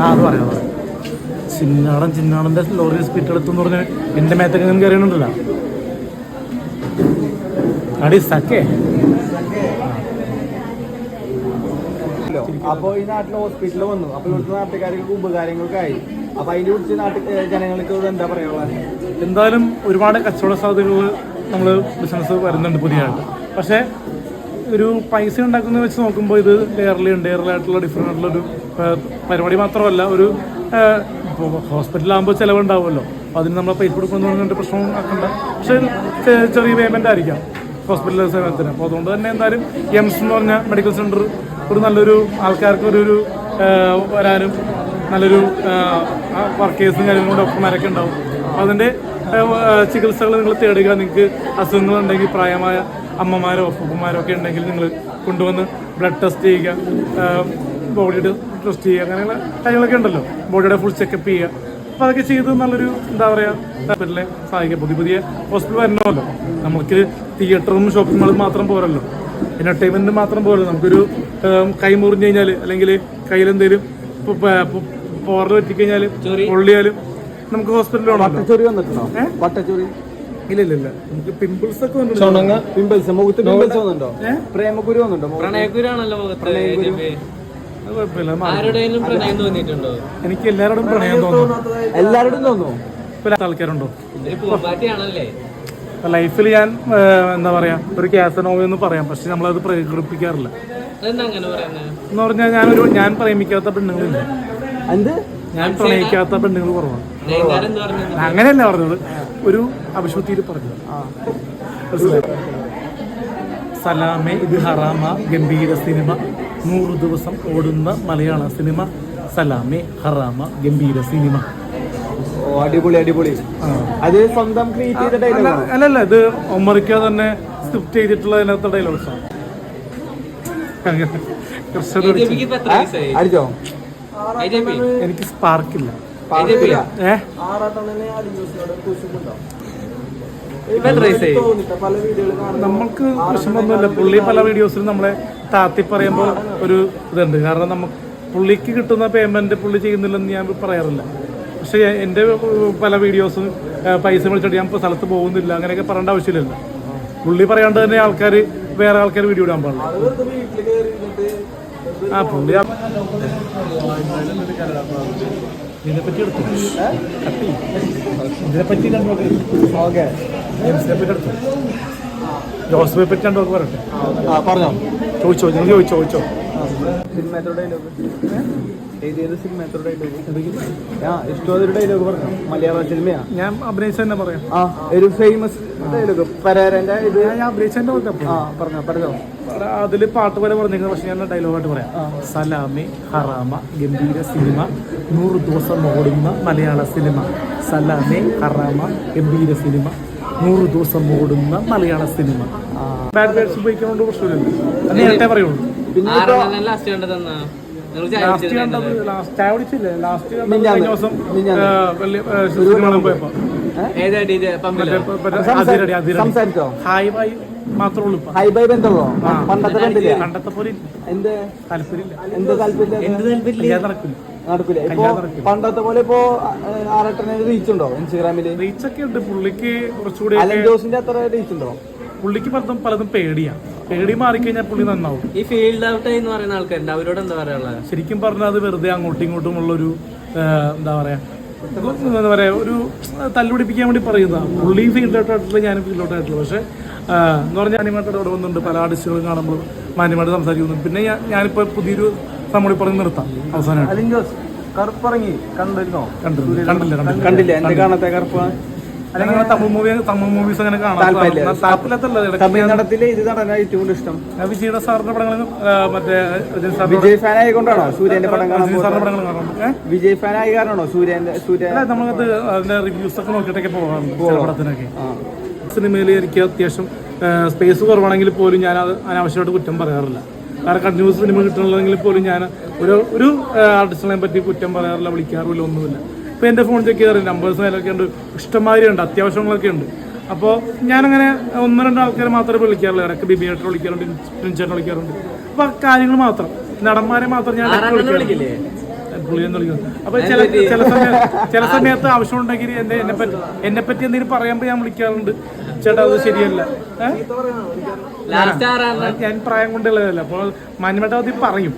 അത് പറയാം. ചിന്നാടൻ്റെ lorry speed എടുത്തെന്ന് പറഞ്ഞ് എൻ്റെ മേത്തൊക്കെ നിങ്ങൾക്ക് അറിയണുണ്ടല്ലോ. അടി സക്കേ. അപ്പൊ ഈ നാട്ടിൽ ഹോസ്പിറ്റലിൽ വന്നു. അപ്പൊ ഇവിടുത്തെ നാട്ടുകാർക്ക് ഉപകാരങ്ങൾക്കായി. അപ്പൊ അതിനെ കുറിച്ച് ജനങ്ങൾക്ക് എന്താ പറയാനുള്ളത്? എന്തായാലും ഒരുപാട് കച്ചവട സാധ്യതകൾ നമ്മൾ ബിസിനസ് വരുന്നുണ്ട് പുതിയതായിട്ട്. പക്ഷേ ഒരു പൈസ ഉണ്ടാക്കുന്നത് വെച്ച് നോക്കുമ്പോൾ ഇത് ലെയർലായിട്ടുള്ള ഡിഫറെൻ്റ് ആയിട്ടുള്ളൊരു പരിപാടി മാത്രമല്ല. ഒരു ഇപ്പോൾ ഹോസ്പിറ്റലാകുമ്പോൾ ചിലവുണ്ടാവുമല്ലോ, അപ്പോൾ അതിന് നമ്മൾ പൈസ കൊടുക്കുന്നു പറഞ്ഞിട്ട് പ്രശ്നം ആക്കണ്ട. പക്ഷേ ചെറിയ പേയ്മെൻ്റ് ആയിരിക്കാം ഹോസ്പിറ്റൽ സേവനത്തിന്. അപ്പോൾ അതുകൊണ്ട് തന്നെ എന്തായാലും എംസ് എന്ന് പറഞ്ഞ മെഡിക്കൽ സെൻറ്റർ ഒരു നല്ലൊരു ആൾക്കാർക്ക് ഒരു വരാനും നല്ലൊരു വർക്കേഴ്സും കാര്യങ്ങളും ഡോക്ടർമാരൊക്കെ ഉണ്ടാവും. അപ്പോൾ അതിൻ്റെ ചികിത്സകൾ നിങ്ങൾ തേടുക. നിങ്ങൾക്ക് അസുഖങ്ങളുണ്ടെങ്കിൽ പ്രായമായ അമ്മമാരോ അപ്പൂപ്പന്മാരോ ഒക്കെ ഉണ്ടെങ്കിൽ നിങ്ങൾ കൊണ്ടുവന്ന് ബ്ലഡ് ടെസ്റ്റ് ചെയ്യുക, ബോഡിയുടെ ടെസ്റ്റ് ചെയ്യുക, അങ്ങനെയുള്ള കാര്യങ്ങളൊക്കെ ഉണ്ടല്ലോ. ബോഡിയുടെ ഫുൾ ചെക്കപ്പ് ചെയ്യുക. അപ്പോൾ അതൊക്കെ ചെയ്ത് നല്ലൊരു എന്താ പറയുക ഹോസ്പിറ്റലിനെ സഹായിക്കുക. പുതിയ ഹോസ്പിറ്റൽ വരണമല്ലോ. നമുക്ക് തിയേറ്ററും ഷോപ്പിംഗ് മാളും മാത്രം പോരല്ലോ, എൻ്റർടൈൻമെൻറ്റ് മാത്രം പോരല്ലോ. നമുക്കൊരു കൈ മുറിഞ്ഞു കഴിഞ്ഞാൽ അല്ലെങ്കിൽ കയ്യിലെന്തെങ്കിലും പോറൽ പറ്റിക്കഴിഞ്ഞാൽ പൊള്ളിയാലും നമുക്ക് ഹോസ്പിറ്റലിൽ ഇല്ല. നമുക്ക് പിമ്പിൾസ് ഒക്കെ വന്നിട്ടുണ്ടോ? പ്രേമകുരു വന്നിട്ടുണ്ടോ? എനിക്ക് എല്ലാവരോടും പ്രണയം തോന്നുന്നു. എല്ലാവരോടും തോന്നുന്നു. ആൾക്കാരുണ്ടോ ലൈഫിൽ? ഞാൻ എന്താ പറയാ ഒരു ക്യാസനോവ എന്ന് പറയാം, പക്ഷെ നമ്മളത് പ്രകടിപ്പിക്കാറില്ല. എന്ന് പറഞ്ഞാൽ ഞാൻ പ്രേമിക്കാത്ത പെണ്ണുങ്ങളില്ല. ഞാൻ പ്രണയിക്കാത്ത പെണ്ണുങ്ങൾ കുറവാണ്. അങ്ങനെയല്ല പറഞ്ഞത്, ഒരു അഭിശുദ്ധിയിൽ പറഞ്ഞത്. സലാമേ ഇത് ഹറാമ ഗംഭീര സിനിമ, 100 ദിവസം ഓടുന്ന മലയാള സിനിമ. സലാമേ ഹറാമ ഗംഭീര സിനിമ. അടിപൊളി അടിപൊളി. അത് സ്വന്തം ക്രിയേറ്റ് ചെയ്ത ഡയലോഗ് അല്ലല്ല, ഇത് ഒമറിക്ക തന്നെ സ്ക്രിപ്റ്റ് ചെയ്തിട്ടുള്ള അതിനകത്ത് ഡയലോഗ്സാണ്. അടിച്ചോ? എനിക്ക് സ്പാർക്കില്ല. നമ്മൾക്ക് വിഷമമൊന്നുമില്ല. പുള്ളി പല വീഡിയോസിലും നമ്മളെ താത്തി പറയുമ്പോൾ ഒരു ഇതുണ്ട്. കാരണം നമുക്ക് പുള്ളിക്ക് കിട്ടുന്ന പേയ്മെന്റ് പുള്ളി ചെയ്യുന്നില്ലെന്ന് ഞാൻ പറയാറില്ല. പക്ഷേ എൻ്റെ പല വീഡിയോസും പൈസ വിളിച്ചിട്ട് ഞാൻ ഇപ്പോൾ സ്ഥലത്ത് പോകുന്നില്ല അങ്ങനെയൊക്കെ പറയേണ്ട ആവശ്യമില്ലല്ലോ. പുള്ളി പറയാണ്ട് തന്നെ വേറെ ആൾക്കാർ വീഡിയോ ഇടാൻ പാടില്ല. പുള്ളി ഇതിനെപ്പറ്റി എടുത്തു ജോസഫെ പറ്റി രണ്ടു പേർക്ക് പറയട്ടെ. പറഞ്ഞോ, ചോദിച്ചോ. ഇഷ്ടമൊരു ഡയലോഗ് പറഞ്ഞു. മലയാള സിനിമയാ ഞാൻ അഭിനയിച്ച തന്നെ പറയാം. ഒരു ഫേമസ് ഡയലോഗ് പരാരന്റെ ഇത് ഞാൻ അഭിനയിച്ചതിന്റെ പറഞ്ഞോ. അതില് പാട്ട് പോലെ പറഞ്ഞിരിക്കുന്നത്, പക്ഷെ ഞാൻ ഡയലോഗായിട്ട് പറയാം. സലാമേ ഹറാമ ഗംഭീര സിനിമ, 100 ദിവസം ഓടുന്ന മലയാള സിനിമ. സലാമേ ഹറാമ ഗംഭീര സിനിമ, 100 ദിവസം ഓടുന്ന മലയാള സിനിമ. ബാഡ് വേർഡ്സ് ഉപയോഗിക്കുന്നതുകൊണ്ട് പ്രശ്നമില്ല, അത് നേരത്തെ പറയുള്ളൂ. പണ്ടത്തെ പോലെ പണ്ടത്തെ പോലെ ഇപ്പോ റീച്ച് ഉണ്ടോ? ഇൻസ്റ്റാഗ്രാമില് റീച്ച് ഒക്കെ ഉണ്ട് പുള്ളിക്ക്. കുറച്ചുകൂടി ജോസിന്റെ അത്ര റീച്ച് ഉണ്ടോ? പുള്ളിക്ക് പലതും പേടി മാറിക്കഴിഞ്ഞാൽ പുള്ളി നന്നാവും. ഈ ഫീൽഡ് ഔട്ട് എന്ന് പറയുന്ന ആൾക്കാരുണ്ട്, അവരോട് എന്താ പറയാനുള്ളത്? ശരിക്കും പറഞ്ഞാൽ അത് വെറുതെ അങ്ങോട്ടും ഇങ്ങോട്ടും ഉള്ളൊരു എന്താ പറയാ ഒരു തല്ലുപിടിപ്പിക്കാൻ വേണ്ടി പറയുന്നതാണ്. പുള്ളിയും ഫീൽഡ് ഔട്ട് ആയിട്ടുള്ള ഞാനും ഫീൽഡ് ഔട്ട് ആയിട്ടുള്ള. പക്ഷെ എന്ന് പറഞ്ഞാൽ മാന്യമായിട്ട് ഇവിടെ വന്നിട്ടുണ്ട്. പല ആർട്ടിസ്റ്റുകളും കാണുമ്പോൾ മാന്യമായിട്ട് സംസാരിക്കുന്നു. പിന്നെ ഞാനിപ്പോൾ പുതിയൊരു സമൂഹം പറഞ്ഞ് നിർത്താം അവസാനമായിട്ട്. കണ്ടില്ല. എന്റെ കാണാത്ത കറുപ്പ് തമിഴ് മൂവീസ് അങ്ങനെ കാണാം. തമിഴ്നാട്ടിലെ ഇത് നടനാ ഏറ്റവും കൂടുതൽ ഇഷ്ടം വിജയുടെ സാറിന്റെ പടങ്ങളും മറ്റേ വിജയ് ഫാൻ ആയിക്കൊണ്ടാണോ സൂര്യന്റെ പടം സാറിന്റെ പടങ്ങൾ കാണാറുണ്ട്. വിജയ് ഫാൻ ആയി കാരണോ സൂര്യ നമ്മളത് അതിന്റെ റിവ്യൂസ് ഒക്കെ നോക്കിയിട്ടൊക്കെ പോകാറുണ്ട് പടത്തിനൊക്കെ. സിനിമയിൽ എനിക്ക് അത്യാവശ്യം സ്പേസ് കുറവാണെങ്കിൽ പോലും ഞാൻ അത് അനാവശ്യമായിട്ട് കുറ്റം പറയാറില്ല. കാരണം കണ്ടിന്യൂസ് സിനിമ കിട്ടണമെങ്കിൽ പോലും ഞാൻ ഒരു ആർട്ടിസ്റ്റിനെ പറ്റി കുറ്റം പറയാറില്ല, വിളിക്കാറില്ല, ഒന്നുമില്ല. ഇപ്പോൾ എൻ്റെ ഫോൺ ചെക്ക് ചെയ്താൽ നമ്പേഴ്സ് അതിലൊക്കെ ഉണ്ട്, ഇഷ്ടംമാതിരി ഉണ്ട്, അത്യാവശ്യങ്ങളൊക്കെ ഉണ്ട്. അപ്പോൾ ഞാനങ്ങനെ 1-2 ആൾക്കാരെ മാത്രമേ വിളിക്കാറുള്ളൂ. ഇടയ്ക്ക് ബിബിയായിട്ട് വിളിക്കാറുണ്ട്, ചേട്ടൻ വിളിക്കാറുണ്ട്. അപ്പോൾ കാര്യങ്ങൾ മാത്രം നടന്മാരെ മാത്രം ഞാൻ ഇടയ്ക്ക് ആറാട്ടെന്ന് വിളിക്കാറുണ്ട്. വിളിക്കില്ലേ? പുള്ളിയെന്ന് വിളിക്കുന്നു. അപ്പൊ ചില സമയത്ത് ആവശ്യമുണ്ടെങ്കിൽ എന്നെ പറ്റി എന്തെങ്കിലും പറയുമ്പോൾ ഞാൻ വിളിക്കാറുണ്ട്. ചേട്ടാ അത് ശരിയല്ല, ലാസ്റ്റ് ആറാണ് ഞാൻ പ്രായം കൊണ്ടുള്ളതല്ല, അപ്പോൾ മാന്യമായിട്ട് അത് പറയും.